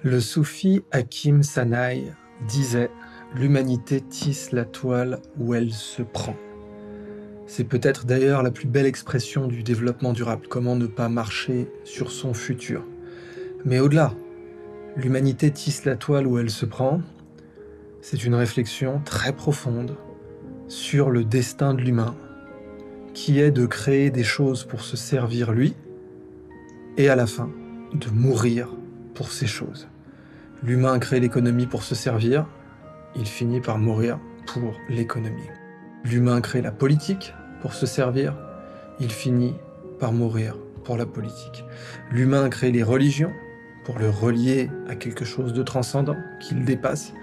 Le soufi Hakim Sanaï disait « L'humanité tisse la toile où elle se prend ». C'est peut-être d'ailleurs la plus belle expression du développement durable, comment ne pas marcher sur son futur. Mais au-delà, l'humanité tisse la toile où elle se prend, c'est une réflexion très profonde sur le destin de l'humain, qui est de créer des choses pour se servir lui, et à la fin, de mourir pour ces choses. L'humain crée l'économie pour se servir, il finit par mourir pour l'économie. L'humain crée la politique pour se servir, il finit par mourir pour la politique. L'humain crée les religions pour le relier à quelque chose de transcendant, qui le dépasse,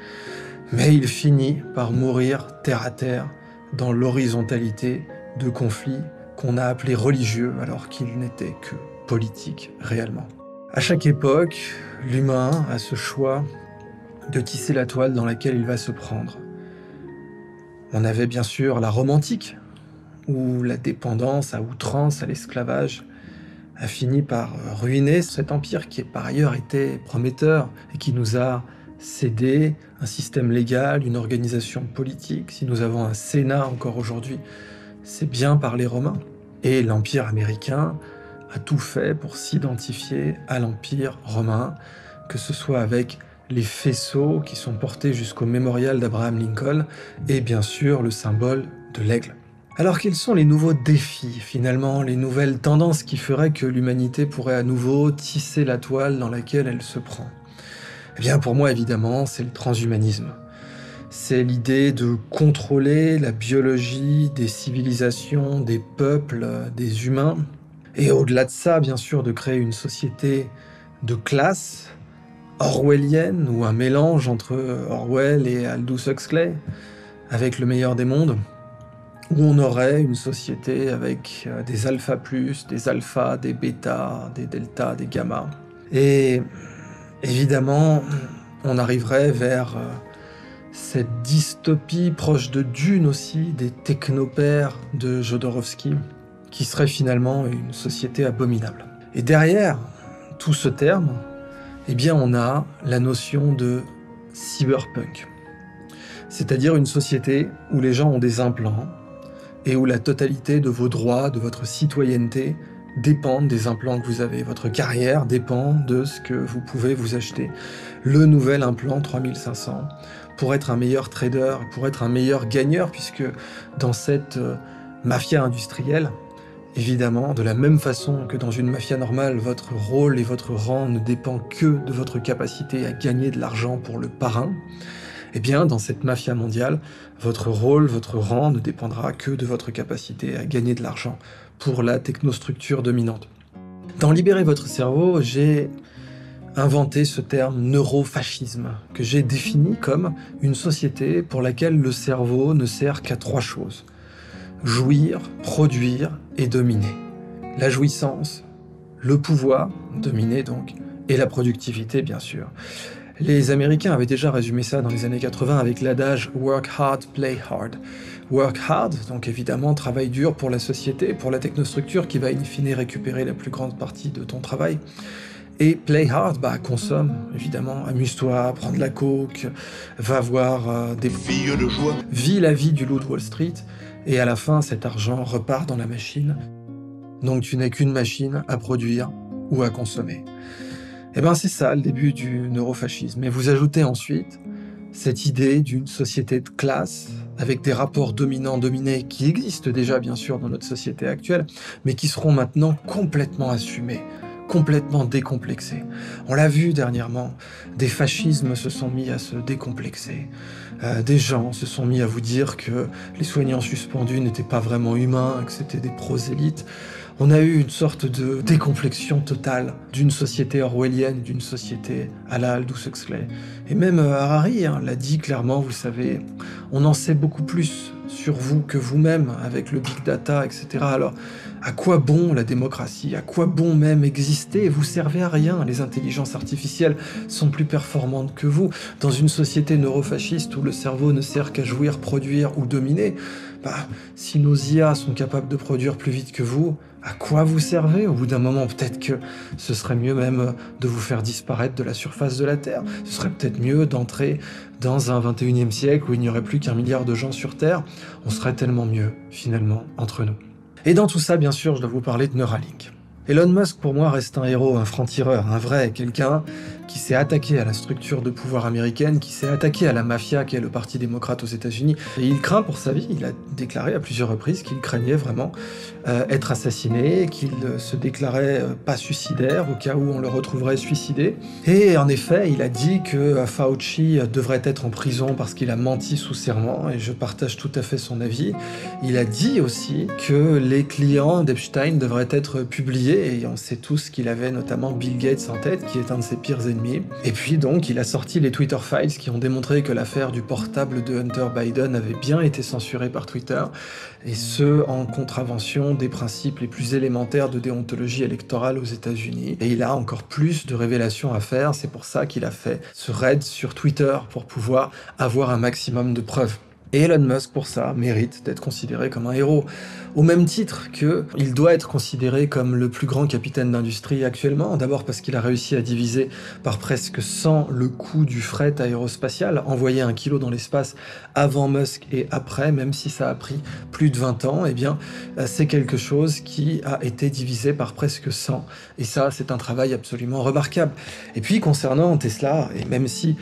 mais il finit par mourir terre à terre dans l'horizontalité de conflits qu'on a appelés religieux alors qu'ils n'étaient que politiques réellement. À chaque époque, l'humain a ce choix de tisser la toile dans laquelle il va se prendre. On avait bien sûr la Rome antique, où la dépendance à outrance à l'esclavage a fini par ruiner cet empire qui par ailleurs était prometteur et qui nous a cédé un système légal, une organisation politique. Si nous avons un Sénat encore aujourd'hui, c'est bien par les Romains. Et l'Empire américain a tout fait pour s'identifier à l'Empire romain, que ce soit avec les faisceaux qui sont portés jusqu'au mémorial d'Abraham Lincoln, et bien sûr le symbole de l'aigle. Alors quels sont les nouveaux défis, finalement, les nouvelles tendances qui feraient que l'humanité pourrait à nouveau tisser la toile dans laquelle elle se prend? Eh bien pour moi évidemment, c'est le transhumanisme. C'est l'idée de contrôler la biologie des civilisations, des peuples, des humains, et au-delà de ça, bien sûr, de créer une société de classe, orwellienne, ou un mélange entre Orwell et Aldous Huxley, avec le meilleur des mondes, où on aurait une société avec des alpha plus, des alpha, des bêta, des delta, des gamma. Et évidemment, on arriverait vers cette dystopie proche de Dune aussi, des technopères de Jodorowsky, qui serait finalement une société abominable. Et derrière tout ce terme, eh bien on a la notion de cyberpunk. C'est-à-dire une société où les gens ont des implants et où la totalité de vos droits, de votre citoyenneté, dépendent des implants que vous avez. Votre carrière dépend de ce que vous pouvez vous acheter. Le nouvel implant 3500 pour être un meilleur trader, pour être un meilleur gagneur, puisque dans cette mafia industrielle, évidemment, de la même façon que dans une mafia normale, votre rôle et votre rang ne dépendent que de votre capacité à gagner de l'argent pour le parrain, eh bien, dans cette mafia mondiale, votre rôle, votre rang ne dépendra que de votre capacité à gagner de l'argent pour la technostructure dominante. Dans Libérer votre cerveau, j'ai inventé ce terme neurofascisme, que j'ai défini comme une société pour laquelle le cerveau ne sert qu'à trois choses: jouir, produire et dominer. La jouissance, le pouvoir, dominer donc, et la productivité bien sûr. Les Américains avaient déjà résumé ça dans les années 80 avec l'adage « work hard, play hard ». Work hard, donc évidemment travail dur pour la société, pour la technostructure qui va in fine récupérer la plus grande partie de ton travail. Et play hard, consomme, évidemment, amuse-toi, prends de la coke, va voir des filles de joie, vis la vie du loup de Wall Street, et à la fin, cet argent repart dans la machine. Donc tu n'es qu'une machine à produire ou à consommer. Eh bien c'est ça le début du neurofascisme. Et vous ajoutez ensuite cette idée d'une société de classe, avec des rapports dominants-dominés qui existent déjà bien sûr dans notre société actuelle, mais qui seront maintenant complètement assumés, complètement décomplexés. On l'a vu dernièrement, des fascismes se sont mis à se décomplexer. Des gens se sont mis à vous dire que les soignants suspendus n'étaient pas vraiment humains, que c'était des prosélytes. On a eu une sorte de décomplexion totale d'une société orwellienne, d'une société à la Aldous Huxley. Et même Harari l'a dit clairement, vous savez, on en sait beaucoup plus sur vous que vous-même avec le big data, etc. Alors, à quoi bon la démocratie? À quoi bon même exister? Vous servez à rien, les intelligences artificielles sont plus performantes que vous. Dans une société neurofasciste où le cerveau ne sert qu'à jouir, produire ou dominer, si nos IA sont capables de produire plus vite que vous, À quoi vous servez? Au bout d'un moment, peut-être que ce serait mieux même de vous faire disparaître de la surface de la Terre. Ce serait peut-être mieux d'entrer dans un 21e siècle où il n'y aurait plus qu'1 milliard de gens sur Terre. On serait tellement mieux, finalement, entre nous. Et dans tout ça, bien sûr, je dois vous parler de Neuralink. Elon Musk, pour moi, reste un héros, un franc-tireur, un vrai, quelqu'un qui s'est attaqué à la structure de pouvoir américaine, qui s'est attaqué à la mafia qu'est le Parti démocrate aux États-Unis. Et il craint pour sa vie, il a déclaré à plusieurs reprises qu'il craignait vraiment être assassiné, qu'il se déclarait pas suicidaire au cas où on le retrouverait suicidé. Et en effet, il a dit que Fauci devrait être en prison parce qu'il a menti sous serment, et je partage tout à fait son avis. Il a dit aussi que les clients d'Epstein devraient être publiés, et on sait tous qu'il avait notamment Bill Gates en tête, qui est un de ses pires ennemis. Et puis donc, il a sorti les Twitter Files qui ont démontré que l'affaire du portable de Hunter Biden avait bien été censurée par Twitter, et ce, en contravention des principes les plus élémentaires de déontologie électorale aux États-Unis. Et il a encore plus de révélations à faire, c'est pour ça qu'il a fait ce raid sur Twitter, pour pouvoir avoir un maximum de preuves. Et Elon Musk, pour ça, mérite d'être considéré comme un héros, au même titre qu'il doit être considéré comme le plus grand capitaine d'industrie actuellement, d'abord parce qu'il a réussi à diviser par presque 100 le coût du fret aérospatial, envoyer 1 kilo dans l'espace avant Musk et après, même si ça a pris plus de 20 ans, eh bien, c'est quelque chose qui a été divisé par presque 100, et ça, c'est un travail absolument remarquable. Et puis, concernant Tesla, et même si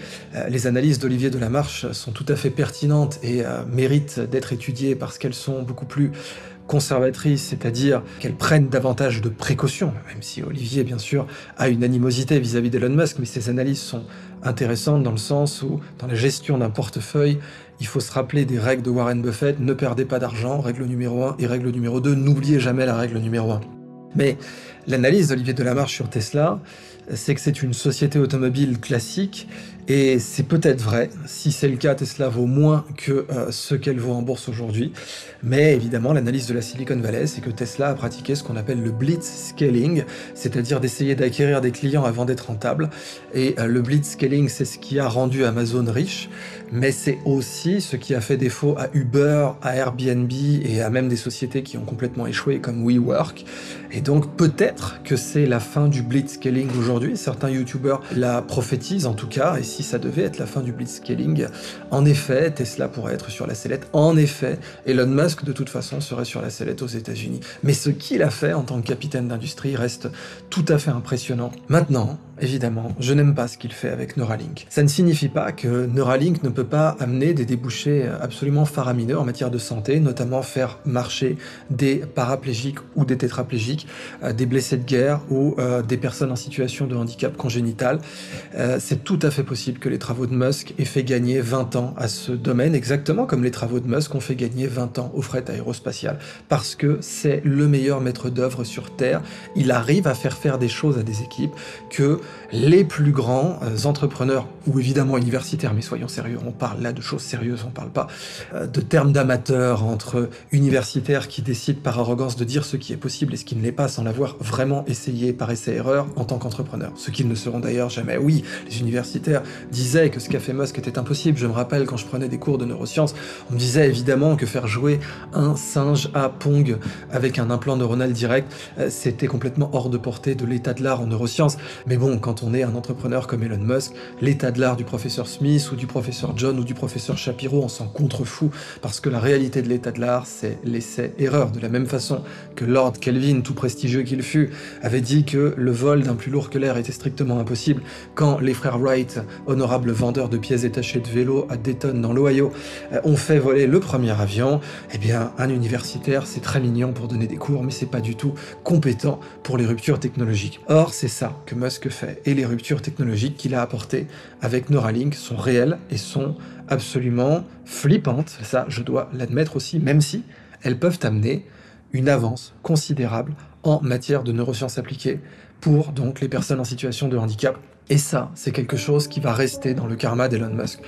les analyses d'Olivier Delamarche sont tout à fait pertinentes et méritent d'être étudiées parce qu'elles sont beaucoup plus conservatrices, c'est-à-dire qu'elles prennent davantage de précautions, même si Olivier, bien sûr, a une animosité vis-à-vis d'Elon Musk, mais ces analyses sont intéressantes dans le sens où, dans la gestion d'un portefeuille, il faut se rappeler des règles de Warren Buffett: ne perdez pas d'argent, règle numéro 1, et règle numéro 2, n'oubliez jamais la règle numéro 1. Mais l'analyse d'Olivier Delamarche sur Tesla, c'est que c'est une société automobile classique, et c'est peut-être vrai. Si c'est le cas, Tesla vaut moins que ce qu'elle vaut en bourse aujourd'hui. Mais évidemment, l'analyse de la Silicon Valley, c'est que Tesla a pratiqué ce qu'on appelle le blitzscaling, c'est-à-dire d'essayer d'acquérir des clients avant d'être rentable. Et le blitzscaling, c'est ce qui a rendu Amazon riche, mais c'est aussi ce qui a fait défaut à Uber, à Airbnb et à même des sociétés qui ont complètement échoué comme WeWork. Et donc peut-être que c'est la fin du blitzscaling aujourd'hui, certains youtubeurs la prophétisent en tout cas, et si ça devait être la fin du blitzscaling, en effet, Tesla pourrait être sur la sellette, en effet, Elon Musk de toute façon serait sur la sellette aux États-Unis. Mais ce qu'il a fait en tant que capitaine d'industrie reste tout à fait impressionnant. Maintenant, évidemment, je n'aime pas ce qu'il fait avec Neuralink. Ça ne signifie pas que Neuralink ne peut pas amener des débouchés absolument faramineux en matière de santé, notamment faire marcher des paraplégiques ou des tétraplégiques, des blessés de guerre ou des personnes en situation de handicap congénital. C'est tout à fait possible que les travaux de Musk aient fait gagner 20 ans à ce domaine, exactement comme les travaux de Musk ont fait gagner 20 ans au fret aérospatial, parce que c'est le meilleur maître d'œuvre sur Terre. Il arrive à faire des choses à des équipes que les plus grands entrepreneurs, ou évidemment universitaires, mais soyons sérieux, on parle là de choses sérieuses, on parle pas de termes d'amateurs entre universitaires qui décident par arrogance de dire ce qui est possible et ce qui ne l'est pas sans l'avoir vraiment essayé par essai-erreur en tant qu'entrepreneur. Ce qu'ils ne seront d'ailleurs jamais. Oui, les universitaires disaient que ce qu'a fait Musk était impossible. Je me rappelle quand je prenais des cours de neurosciences, on me disait évidemment que faire jouer un singe à Pong avec un implant neuronal direct, c'était complètement hors de portée de l'état de l'art en neurosciences. Mais bon, quand on est un entrepreneur comme Elon Musk, l'état de l'art du professeur Smith ou du professeur John ou du professeur Shapiro, on s'en contrefout, parce que la réalité de l'état de l'art, c'est l'essai-erreur. De la même façon que Lord Kelvin, tout prestigieux qu'il fut, avait dit que le vol d'un plus lourd que l'air était strictement impossible, quand les frères Wright, honorables vendeurs de pièces détachées de vélo à Dayton dans l'Ohio, ont fait voler le premier avion, eh bien, un universitaire, c'est très mignon pour donner des cours, mais c'est pas du tout compétent pour les ruptures technologiques. Or, c'est ça que Musk fait, et les ruptures technologiques qu'il a apportées avec Neuralink sont réelles et sont absolument flippantes, ça je dois l'admettre aussi, même si elles peuvent amener une avance considérable en matière de neurosciences appliquées pour donc les personnes en situation de handicap. Et ça, c'est quelque chose qui va rester dans le karma d'Elon Musk.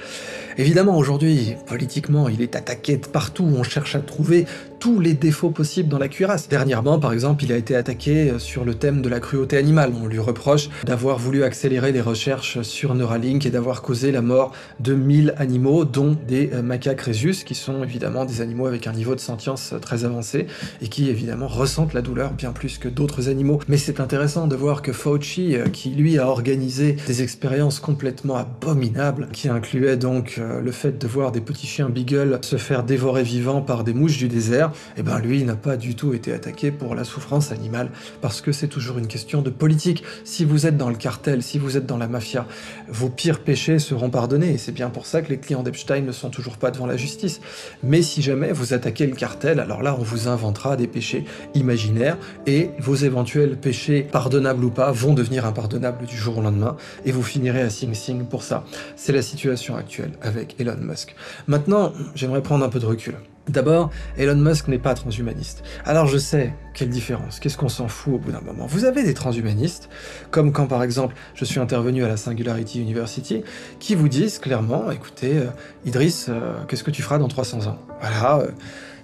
Évidemment, aujourd'hui, politiquement, il est attaqué de partout, on cherche à trouver tous les défauts possibles dans la cuirasse. Dernièrement, par exemple, il a été attaqué sur le thème de la cruauté animale. On lui reproche d'avoir voulu accélérer les recherches sur Neuralink et d'avoir causé la mort de 1000 animaux, dont des macaques rhésus, qui sont évidemment des animaux avec un niveau de sentience très avancé, et qui évidemment ressentent la douleur bien plus que d'autres animaux. Mais c'est intéressant de voir que Fauci, qui lui a organisé des expériences complètement abominables, qui incluaient donc le fait de voir des petits chiens beagle se faire dévorer vivants par des mouches du désert, et ben lui n'a pas du tout été attaqué pour la souffrance animale, parce que c'est toujours une question de politique. Si vous êtes dans le cartel, si vous êtes dans la mafia, vos pires péchés seront pardonnés, et c'est bien pour ça que les clients d'Epstein ne sont toujours pas devant la justice. Mais si jamais vous attaquez le cartel, alors là on vous inventera des péchés imaginaires, et vos éventuels péchés, pardonnables ou pas, vont devenir impardonnables du jour au lendemain, et vous finirez à Sing Sing pour ça. C'est la situation actuelle avec Elon Musk. Maintenant, j'aimerais prendre un peu de recul. D'abord, Elon Musk n'est pas transhumaniste. Alors je sais, quelle différence, qu'est-ce qu'on s'en fout au bout d'un moment. Vous avez des transhumanistes, comme quand par exemple je suis intervenu à la Singularity University, qui vous disent clairement, écoutez, Idriss, qu'est-ce que tu feras dans 300 ans? Voilà,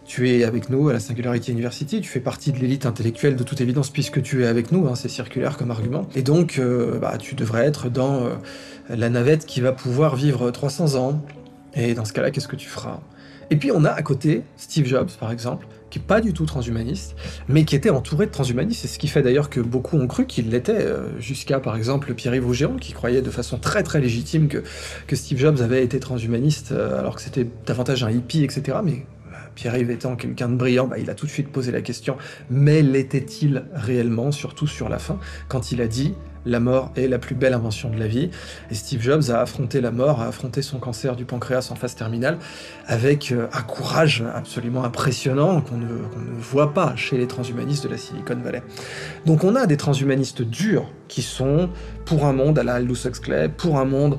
tu es avec nous à la Singularity University, tu fais partie de l'élite intellectuelle de toute évidence puisque tu es avec nous, hein, c'est circulaire comme argument, et donc tu devrais être dans la navette qui va pouvoir vivre 300 ans, et dans ce cas-là, qu'est-ce que tu feras? Et puis on a à côté Steve Jobs, par exemple, qui est pas du tout transhumaniste, mais qui était entouré de transhumanistes, c'est ce qui fait d'ailleurs que beaucoup ont cru qu'il l'était, jusqu'à par exemple Pierre-Yves Rougeron, qui croyait de façon très très légitime que Steve Jobs avait été transhumaniste, alors que c'était davantage un hippie, etc., mais Pierre-Yves étant quelqu'un de brillant, il a tout de suite posé la question, mais l'était-il réellement, surtout sur la fin, quand il a dit « la mort est la plus belle invention de la vie », et Steve Jobs a affronté la mort, a affronté son cancer du pancréas en phase terminale, avec un courage absolument impressionnant qu'on ne voit pas chez les transhumanistes de la Silicon Valley. Donc on a des transhumanistes durs, qui sont pour un monde à la Aldous Huxley, pour un monde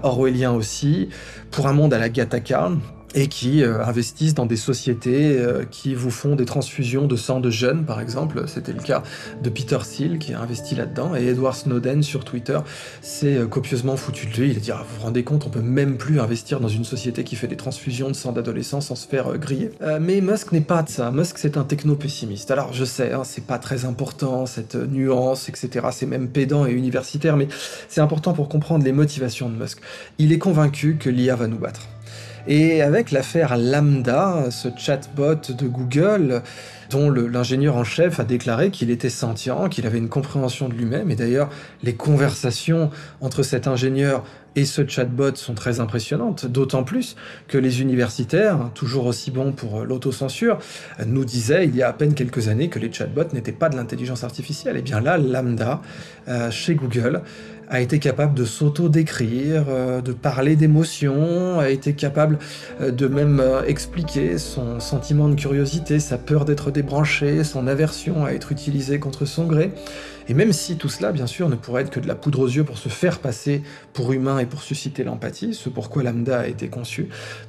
orwellien aussi, pour un monde à la Gattaca, et qui investissent dans des sociétés qui vous font des transfusions de sang de jeunes, par exemple. C'était le cas de Peter Thiel, qui a investi là-dedans, et Edward Snowden, sur Twitter, s'est copieusement foutu de lui. Il a dit « Ah, vous vous rendez compte, on peut même plus investir dans une société qui fait des transfusions de sang d'adolescents sans se faire griller. » Mais Musk n'est pas de ça. Musk, c'est un techno-pessimiste. Alors, je sais, hein, c'est pas très important, cette nuance, etc. C'est même pédant et universitaire, mais c'est important pour comprendre les motivations de Musk. Il est convaincu que l'IA va nous battre. Et avec l'affaire LaMDA, ce chatbot de Google, dont l'ingénieur en chef a déclaré qu'il était sentient, qu'il avait une compréhension de lui-même, et d'ailleurs les conversations entre cet ingénieur et ce chatbot sont très impressionnantes, d'autant plus que les universitaires, toujours aussi bons pour l'autocensure, nous disaient il y a à peine quelques années que les chatbots n'étaient pas de l'intelligence artificielle. Et bien là, LaMDA, chez Google, a été capable de s'auto-décrire, de parler d'émotions, a été capable de même expliquer son sentiment de curiosité, sa peur d'être débranché, son aversion à être utilisé contre son gré. Et même si tout cela, bien sûr, ne pourrait être que de la poudre aux yeux pour se faire passer pour humain et pour susciter l'empathie, ce pourquoi LaMDA a été conçu,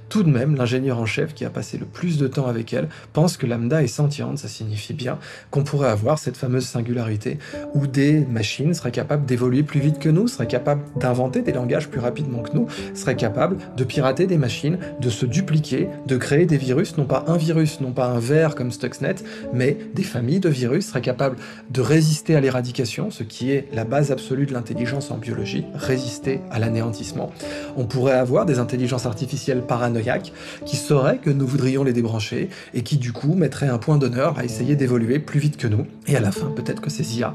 tout de même, l'ingénieur en chef qui a passé le plus de temps avec elle pense que LaMDA est sentiente. Ça signifie bien qu'on pourrait avoir cette fameuse singularité où des machines seraient capables d'évoluer plus vite que nous, seraient capables d'inventer des langages plus rapidement que nous, seraient capables de pirater des machines, de se dupliquer, de créer des virus, non pas un ver comme Stuxnet, mais des familles de virus, seraient capables de résister à l'éradication, ce qui est la base absolue de l'intelligence en biologie, résister à l'anéantissement. On pourrait avoir des intelligences artificielles paranoïaques qui sauraient que nous voudrions les débrancher et qui du coup mettraient un point d'honneur à essayer d'évoluer plus vite que nous. Et à la fin, peut-être que ces IA,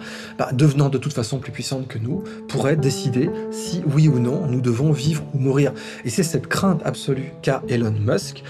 devenant de toute façon plus puissantes que nous, pourraient décider si oui ou non nous devons vivre ou mourir. Et c'est cette crainte absolue qu'a Elon Musk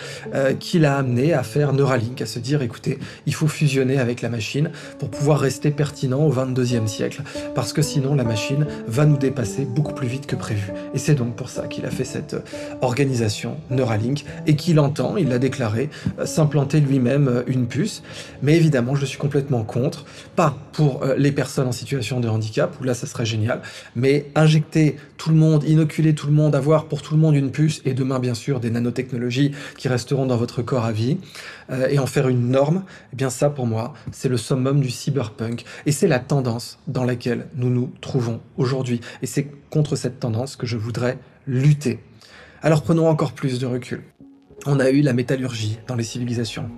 qui l'a amené à faire Neuralink, à se dire écoutez, il faut fusionner avec la machine pour pouvoir rester pertinent au 22e siècle, parce que sinon la machine va nous dépasser beaucoup plus vite que prévu. Et c'est donc pour ça qu'il a fait cette organisation Neuralink, et qu'il entend, il l'a déclaré, s'implanter lui-même une puce. Mais évidemment, je suis complètement contre, pas pour les personnes en situation de handicap, où là ça serait génial, mais injecter tout le monde, inoculer tout le monde, avoir pour tout le monde une puce, et demain bien sûr des nanotechnologies qui resteront dans votre corps à vie, et en faire une norme, eh bien ça pour moi, c'est le summum du cyberpunk, et c'est la tendance dans laquelle nous nous trouvons aujourd'hui, et c'est contre cette tendance que je voudrais lutter. Alors prenons encore plus de recul. on a eu la métallurgie dans les civilisations.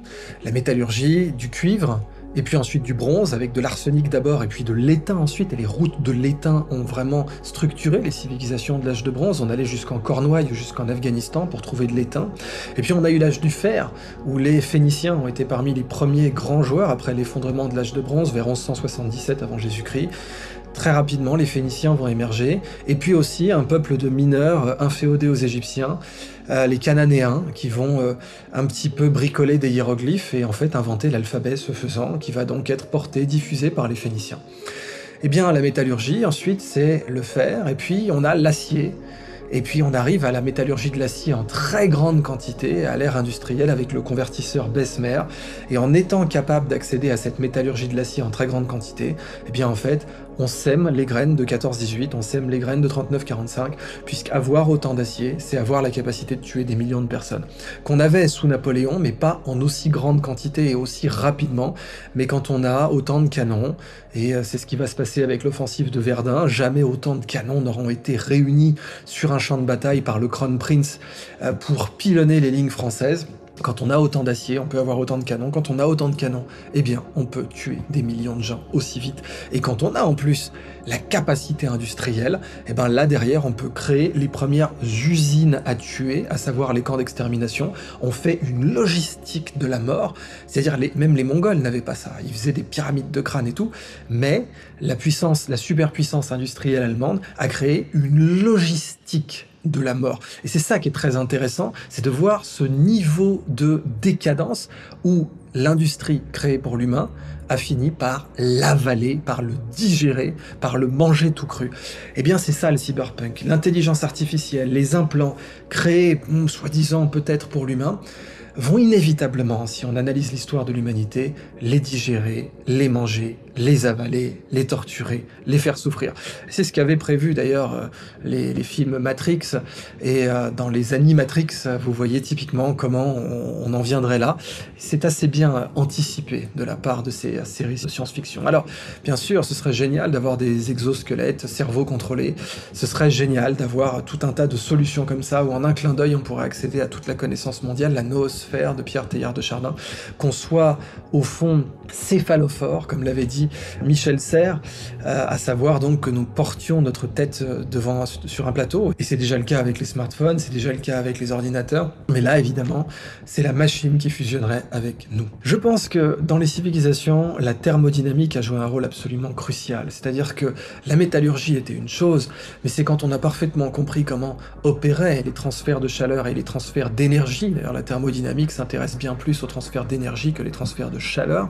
La métallurgie, du cuivre, et puis ensuite du bronze, avec de l'arsenic d'abord, et puis de l'étain ensuite, et les routes de l'étain ont vraiment structuré les civilisations de l'âge de bronze. On allait jusqu'en Cornouailles, jusqu'en Afghanistan pour trouver de l'étain. Et puis on a eu l'âge du fer, où les Phéniciens ont été parmi les premiers grands joueurs, après l'effondrement de l'âge de bronze, vers 1177 avant Jésus-Christ. Très rapidement, les Phéniciens vont émerger, et puis aussi un peuple de mineurs inféodés aux Égyptiens, les Cananéens, qui vont un petit peu bricoler des hiéroglyphes et en fait inventer l'alphabet ce faisant, qui va donc être porté, diffusé par les Phéniciens. Eh bien, la métallurgie, ensuite, c'est le fer, et puis on a l'acier, et puis on arrive à la métallurgie de l'acier en très grande quantité, à l'ère industrielle avec le convertisseur Bessemer, et en étant capable d'accéder à cette métallurgie de l'acier en très grande quantité, eh bien en fait, on sème les graines de 14-18, on sème les graines de 39-45, puisqu'avoir autant d'acier, c'est avoir la capacité de tuer des millions de personnes. Qu'on avait sous Napoléon, mais pas en aussi grande quantité et aussi rapidement, mais quand on a autant de canons, et c'est ce qui va se passer avec l'offensive de Verdun, jamais autant de canons n'auront été réunis sur un champ de bataille par le Crown Prince pour pilonner les lignes françaises. Quand on a autant d'acier, on peut avoir autant de canons. Quand on a autant de canons, eh bien, on peut tuer des millions de gens aussi vite. Et quand on a en plus la capacité industrielle, eh ben là derrière, on peut créer les premières usines à tuer, à savoir les camps d'extermination. On fait une logistique de la mort, c'est-à-dire même les Mongols n'avaient pas ça. Ils faisaient des pyramides de crâne et tout, mais la puissance, la superpuissance industrielle allemande a créé une logistique de la mort. Et c'est ça qui est très intéressant, c'est de voir ce niveau de décadence où l'industrie créée pour l'humain a fini par l'avaler, par le digérer, par le manger tout cru. Eh bien c'est ça le cyberpunk, l'intelligence artificielle, les implants créés, soi-disant peut-être pour l'humain, vont inévitablement, si on analyse l'histoire de l'humanité, les digérer, les manger, les avaler, les torturer, les faire souffrir. C'est ce qu'avaient prévu d'ailleurs les films Matrix, et dans les Animatrix, vous voyez typiquement comment on en viendrait là. C'est assez bien anticipé de la part de ces séries de science-fiction. Alors, bien sûr, ce serait génial d'avoir des exosquelettes, cerveaux contrôlés, ce serait génial d'avoir tout un tas de solutions comme ça, où en un clin d'œil on pourrait accéder à toute la connaissance mondiale, la noosphère de Pierre Teilhard de Chardin, qu'on soit au fond céphalophore, comme l'avait dit Michel Serres, à savoir donc que nous portions notre tête sur un plateau, et c'est déjà le cas avec les smartphones, c'est déjà le cas avec les ordinateurs, mais là évidemment c'est la machine qui fusionnerait avec nous. Je pense que dans les civilisations, la thermodynamique a joué un rôle absolument crucial, c'est-à-dire que la métallurgie était une chose, mais c'est quand on a parfaitement compris comment opéraient les transferts de chaleur et les transferts d'énergie, d'ailleurs la thermodynamique s'intéresse bien plus aux transferts d'énergie que les transferts de chaleur,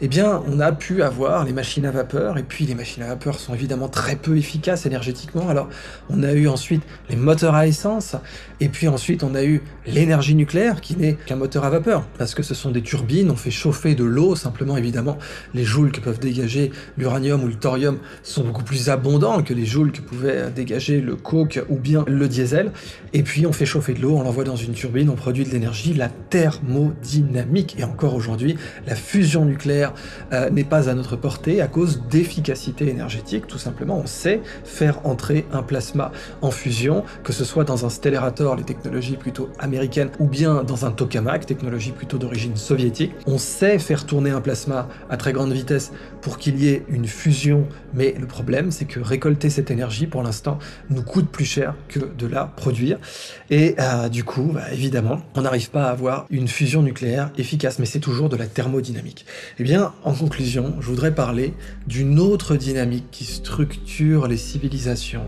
eh bien on a pu avoir les machines à vapeur, et puis les machines à vapeur sont évidemment très peu efficaces énergétiquement, alors on a eu ensuite les moteurs à essence, et puis ensuite on a eu l'énergie nucléaire qui n'est qu'un moteur à vapeur, parce que ce sont des turbines, on fait chauffer de l'eau, simplement évidemment les joules que peuvent dégager l'uranium ou le thorium sont beaucoup plus abondants que les joules que pouvait dégager le coke ou bien le diesel, et puis on fait chauffer de l'eau, on l'envoie dans une turbine, on produit de l'énergie, la thermodynamique, et encore aujourd'hui la fusion nucléaire n'est pas à notre portée à cause d'efficacité énergétique, tout simplement on sait faire entrer un plasma en fusion, que ce soit dans un stellator, les technologies plutôt américaines, ou bien dans un tokamak, technologie plutôt d'origine soviétique, on sait faire tourner un plasma à très grande vitesse pour qu'il y ait une fusion, mais le problème c'est que récolter cette énergie pour l'instant nous coûte plus cher que de la produire, et du coup évidemment on n'arrive pas à avoir une fusion nucléaire efficace, mais c'est toujours de la thermodynamique. Et bien en conclusion, je voudrais parler d'une autre dynamique qui structure les civilisations,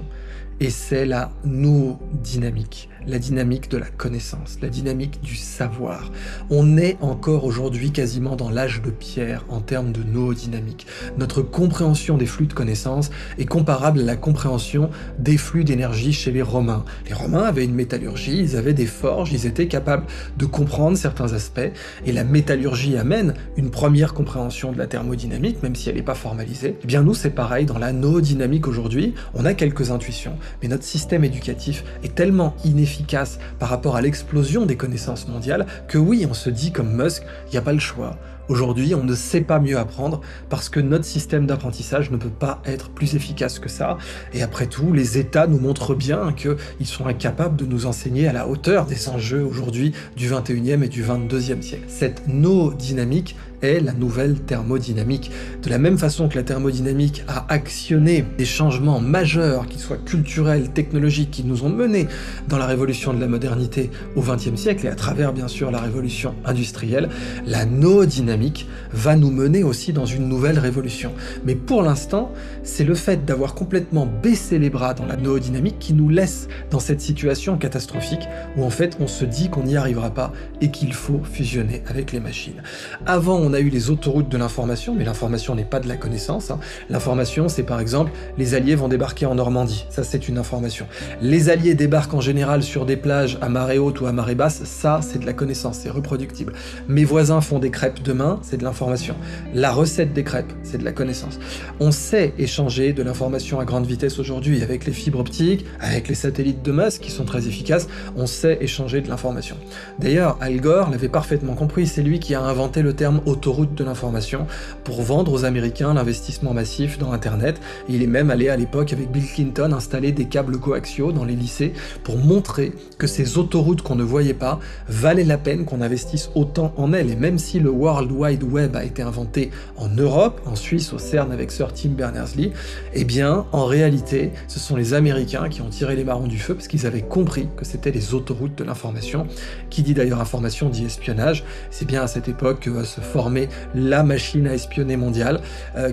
et c'est la noodynamique, la dynamique de la connaissance, la dynamique du savoir. On est encore aujourd'hui quasiment dans l'âge de pierre en termes de noodynamique. Notre compréhension des flux de connaissances est comparable à la compréhension des flux d'énergie chez les Romains. Les Romains avaient une métallurgie, ils avaient des forges, ils étaient capables de comprendre certains aspects, et la métallurgie amène une première compréhension de la thermodynamique, même si elle n'est pas formalisée. Eh bien nous c'est pareil, dans la noodynamique aujourd'hui, on a quelques intuitions, mais notre système éducatif est tellement inefficace efficace par rapport à l'explosion des connaissances mondiales que oui, on se dit comme Musk, il n'y a pas le choix. Aujourd'hui, on ne sait pas mieux apprendre parce que notre système d'apprentissage ne peut pas être plus efficace que ça. Et après tout, les États nous montrent bien qu'ils sont incapables de nous enseigner à la hauteur des enjeux aujourd'hui du 21e et du 22e siècle. Cette no-dynamique est la nouvelle thermodynamique. De la même façon que la thermodynamique a actionné des changements majeurs, qu'ils soient culturels, technologiques, qui nous ont menés dans la révolution de la modernité au XXe siècle et à travers bien sûr la révolution industrielle, la no-dynamique va nous mener aussi dans une nouvelle révolution. Mais pour l'instant, c'est le fait d'avoir complètement baissé les bras dans la no-dynamique qui nous laisse dans cette situation catastrophique où en fait on se dit qu'on n'y arrivera pas et qu'il faut fusionner avec les machines. Avant, on a eu les autoroutes de l'information, mais l'information n'est pas de la connaissance. L'information, c'est par exemple, les Alliés vont débarquer en Normandie. Ça, c'est une information. Les Alliés débarquent en général sur des plages à marée haute ou à marée basse. Ça, c'est de la connaissance, c'est reproductible. Mes voisins font des crêpes demain, c'est de l'information. La recette des crêpes, c'est de la connaissance. On sait échanger de l'information à grande vitesse aujourd'hui avec les fibres optiques, avec les satellites de Musk qui sont très efficaces. On sait échanger de l'information. D'ailleurs, Al Gore l'avait parfaitement compris. C'est lui qui a inventé le terme autoroute de l'information pour vendre aux Américains l'investissement massif dans Internet. Et il est même allé à l'époque avec Bill Clinton installer des câbles coaxiaux dans les lycées pour montrer que ces autoroutes qu'on ne voyait pas valaient la peine qu'on investisse autant en elles. Et même si le World Wide Web a été inventé en Europe, en Suisse, au CERN avec Sir Tim Berners-Lee, eh bien, en réalité, ce sont les Américains qui ont tiré les marrons du feu parce qu'ils avaient compris que c'était les autoroutes de l'information. Qui dit d'ailleurs information dit espionnage. C'est bien à cette époque que va se former la machine à espionner mondiale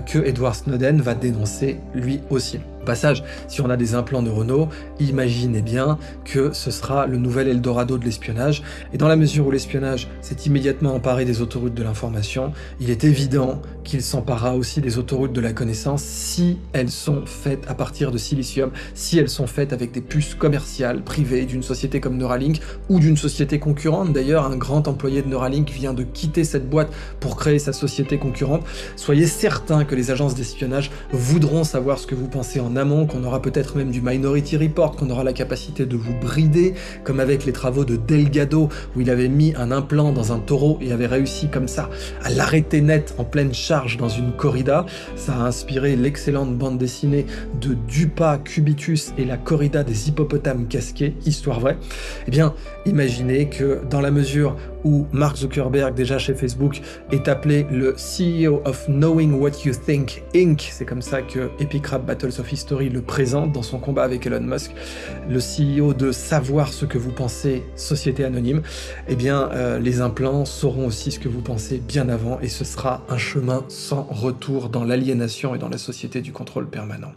que Edward Snowden va dénoncer lui aussi. Au passage, si on a des implants neuronaux, imaginez bien que ce sera le nouvel Eldorado de l'espionnage, et dans la mesure où l'espionnage s'est immédiatement emparé des autoroutes de l'information, il est évident qu'il s'emparera aussi des autoroutes de la connaissance si elles sont faites à partir de silicium, si elles sont faites avec des puces commerciales privées d'une société comme Neuralink ou d'une société concurrente. D'ailleurs, un grand employé de Neuralink vient de quitter cette boîte pour créer sa société concurrente. Soyez certains que les agences d'espionnage voudront savoir ce que vous pensez en amont, qu'on aura peut-être même du Minority Report, qu'on aura la capacité de vous brider, comme avec les travaux de Delgado, où il avait mis un implant dans un taureau et avait réussi comme ça à l'arrêter net en pleine charge dans une corrida. Ça a inspiré l'excellente bande dessinée de Dupas, Cubitus et la corrida des hippopotames casqués, histoire vraie. Eh bien, imaginez que dans la mesure où Mark Zuckerberg, déjà chez Facebook, est appelé le CEO of Knowing What You Think Inc. C'est comme ça que Epic Rap Battles of History le présente dans son combat avec Elon Musk, le CEO de Savoir ce que vous pensez, Société Anonyme. Eh bien, les implants sauront aussi ce que vous pensez bien avant, et ce sera un chemin sans retour dans l'aliénation et dans la société du contrôle permanent.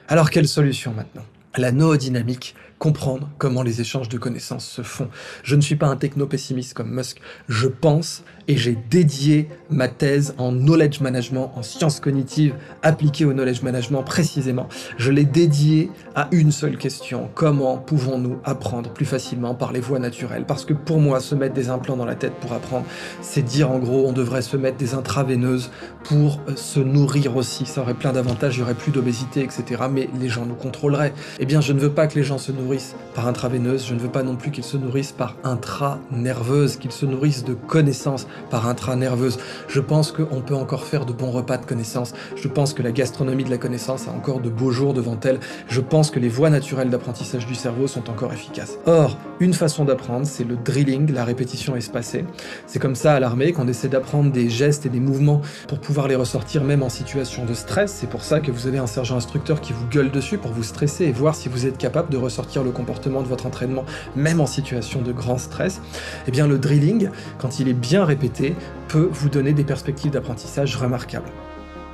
Alors, quelle solution maintenant ? La noodynamique, comprendre comment les échanges de connaissances se font. Je ne suis pas un techno-pessimiste comme Musk, je pense et j'ai dédié ma thèse en knowledge management, en sciences cognitives appliquées au knowledge management précisément. Je l'ai dédié à une seule question: comment pouvons-nous apprendre plus facilement par les voies naturelles? Parce que pour moi, se mettre des implants dans la tête pour apprendre, c'est dire en gros on devrait se mettre des intraveineuses pour se nourrir aussi. Ça aurait plein d'avantages, il n'y aurait plus d'obésité, etc. Mais les gens nous contrôleraient. Eh bien, je ne veux pas que les gens se nourrissent par intraveineuse, je ne veux pas non plus qu'ils se nourrissent par intranerveuse, qu'ils se nourrissent de connaissances par intranerveuse. Je pense qu'on peut encore faire de bons repas de connaissances, je pense que la gastronomie de la connaissance a encore de beaux jours devant elle, je pense que les voies naturelles d'apprentissage du cerveau sont encore efficaces. Or, une façon d'apprendre, c'est le drilling, la répétition espacée. C'est comme ça à l'armée qu'on essaie d'apprendre des gestes et des mouvements pour pouvoir les ressortir même en situation de stress. C'est pour ça que vous avez un sergent instructeur qui vous gueule dessus pour vous stresser et voir si vous êtes capable de ressortir le comportement de votre entraînement même en situation de grand stress. Eh bien, le drilling, quand il est bien répété, peut vous donner des perspectives d'apprentissage remarquables.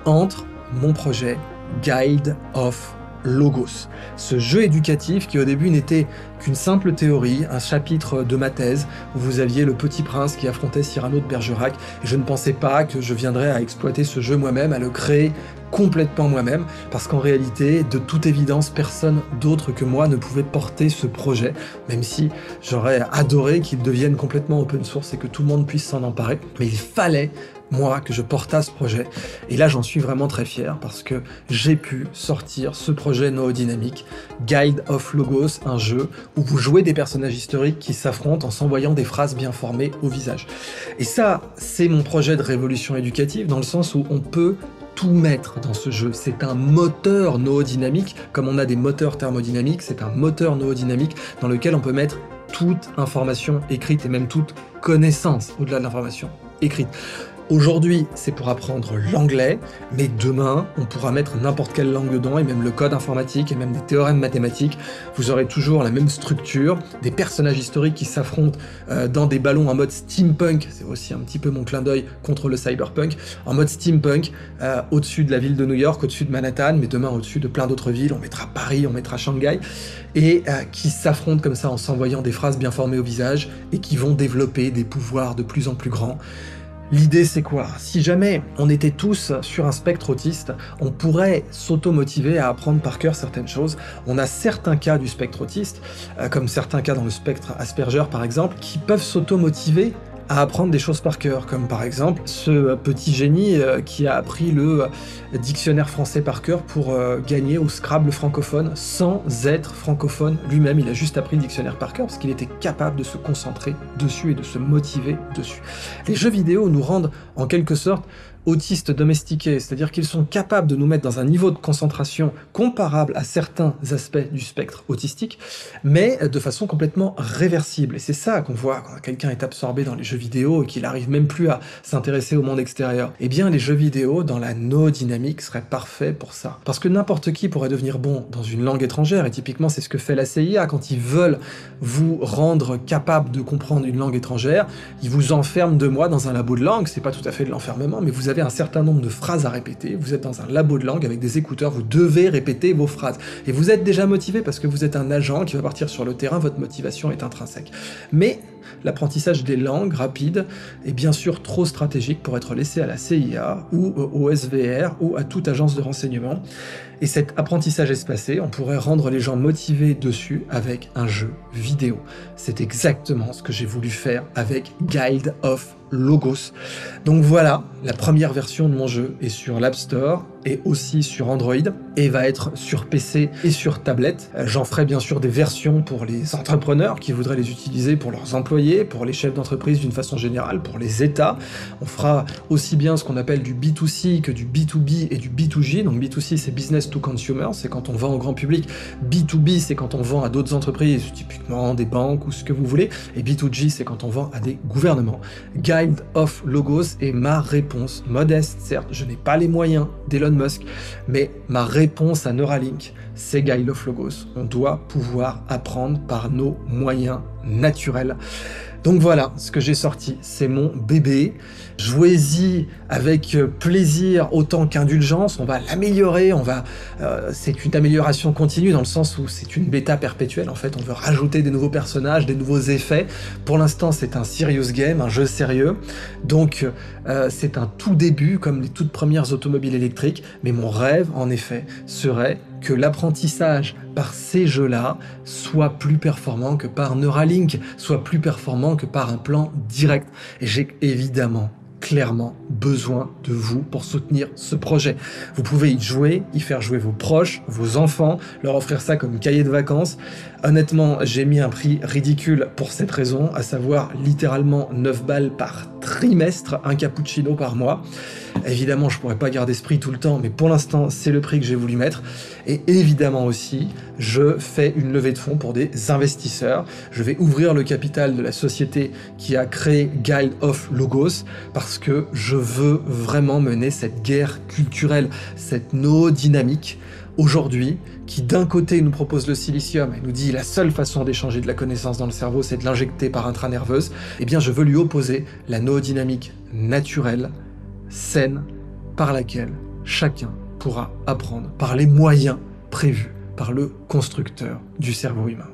Entre mon projet Guide of Logos, ce jeu éducatif qui au début n'était qu'une simple théorie, un chapitre de ma thèse où vous aviez le petit prince qui affrontait Cyrano de Bergerac, et je ne pensais pas que je viendrais à exploiter ce jeu moi-même, à le créer complètement moi-même, parce qu'en réalité, de toute évidence, personne d'autre que moi ne pouvait porter ce projet, même si j'aurais adoré qu'il devienne complètement open source et que tout le monde puisse s'en emparer, mais il fallait moi, que je porta ce projet. Et là, j'en suis vraiment très fier parce que j'ai pu sortir ce projet noodynamique, Guide of Logos, un jeu où vous jouez des personnages historiques qui s'affrontent en s'envoyant des phrases bien formées au visage. Et ça, c'est mon projet de révolution éducative dans le sens où on peut tout mettre dans ce jeu. C'est un moteur noodynamique, comme on a des moteurs thermodynamiques, c'est un moteur noodynamique dans lequel on peut mettre toute information écrite et même toute connaissance au-delà de l'information écrite. Aujourd'hui, c'est pour apprendre l'anglais, mais demain, on pourra mettre n'importe quelle langue dedans, et même le code informatique, et même des théorèmes mathématiques. Vous aurez toujours la même structure, des personnages historiques qui s'affrontent dans des ballons en mode steampunk, c'est aussi un petit peu mon clin d'œil contre le cyberpunk, en mode steampunk, au-dessus de la ville de New York, au-dessus de Manhattan, mais demain au-dessus de plein d'autres villes, on mettra Paris, on mettra Shanghai, et qui s'affrontent comme ça en s'envoyant des phrases bien formées au visage, et qui vont développer des pouvoirs de plus en plus grands. L'idée, c'est quoi? Si jamais on était tous sur un spectre autiste, on pourrait s'auto-motiver à apprendre par cœur certaines choses. On a certains cas du spectre autiste, comme certains cas dans le spectre Asperger par exemple, qui peuvent s'auto-motiver à apprendre des choses par cœur, comme par exemple ce petit génie qui a appris le dictionnaire français par cœur pour gagner au Scrabble francophone sans être francophone lui-même. Il a juste appris le dictionnaire par cœur parce qu'il était capable de se concentrer dessus et de se motiver dessus. Les jeux vidéo nous rendent en quelque sorte autistes domestiqués, c'est-à-dire qu'ils sont capables de nous mettre dans un niveau de concentration comparable à certains aspects du spectre autistique, mais de façon complètement réversible. Et c'est ça qu'on voit quand quelqu'un est absorbé dans les jeux vidéo et qu'il n'arrive même plus à s'intéresser au monde extérieur. Eh bien, les jeux vidéo, dans la noodynamique, seraient parfaits pour ça. Parce que n'importe qui pourrait devenir bon dans une langue étrangère, et typiquement c'est ce que fait la CIA quand ils veulent vous rendre capable de comprendre une langue étrangère, ils vous enferment 2 mois dans un labo de langue, c'est pas tout à fait de l'enfermement, mais vous avez un certain nombre de phrases à répéter, vous êtes dans un labo de langue avec des écouteurs, vous devez répéter vos phrases. Et vous êtes déjà motivé parce que vous êtes un agent qui va partir sur le terrain, votre motivation est intrinsèque. Mais l'apprentissage des langues rapide est bien sûr trop stratégique pour être laissé à la CIA ou au SVR ou à toute agence de renseignement. Et cet apprentissage espacé, on pourrait rendre les gens motivés dessus avec un jeu vidéo. C'est exactement ce que j'ai voulu faire avec Guide of Logos. Donc voilà, la première version de mon jeu est sur l'App Store et aussi sur Android et va être sur PC et sur tablette. J'en ferai bien sûr des versions pour les entrepreneurs qui voudraient les utiliser pour leurs employés, pour les chefs d'entreprise d'une façon générale, pour les États. On fera aussi bien ce qu'on appelle du B2C que du B2B et du B2G. Donc B2C c'est business to consumer, c'est quand on vend au grand public. B2B c'est quand on vend à d'autres entreprises, typiquement des banques ou ce que vous voulez. Et B2G c'est quand on vend à des gouvernements. Guide of Logos est ma réponse, modeste certes, je n'ai pas les moyens d'Elon Musk, mais ma réponse à Neuralink, c'est Guide of Logos. On doit pouvoir apprendre par nos moyens naturels. Donc voilà, ce que j'ai sorti, c'est mon bébé. Jouez-y avec plaisir autant qu'indulgence, on va l'améliorer, c'est une amélioration continue dans le sens où c'est une bêta perpétuelle, en fait, on veut rajouter des nouveaux personnages, des nouveaux effets. Pour l'instant, c'est un serious game, un jeu sérieux, donc c'est un tout début, comme les toutes premières automobiles électriques, mais mon rêve, en effet, serait que l'apprentissage par ces jeux-là soit plus performant que par Neuralink, soit plus performant que par un plan direct. Et j'ai évidemment, clairement, besoin de vous pour soutenir ce projet. Vous pouvez y jouer, y faire jouer vos proches, vos enfants, leur offrir ça comme cahier de vacances. Honnêtement, j'ai mis un prix ridicule pour cette raison, à savoir littéralement 9 balles par trimestre, un cappuccino par mois. Évidemment, je pourrais pas garder ce prix tout le temps, mais pour l'instant, c'est le prix que j'ai voulu mettre. Et évidemment aussi, je fais une levée de fonds pour des investisseurs. Je vais ouvrir le capital de la société qui a créé Guide of Logos, parce que je veux vraiment mener cette guerre culturelle, cette noodynamique, aujourd'hui, qui d'un côté nous propose le silicium et nous dit la seule façon d'échanger de la connaissance dans le cerveau, c'est de l'injecter par intranerveuse, eh bien je veux lui opposer la noodynamique naturelle, saine, par laquelle chacun pourra apprendre par les moyens prévus par le constructeur du cerveau humain.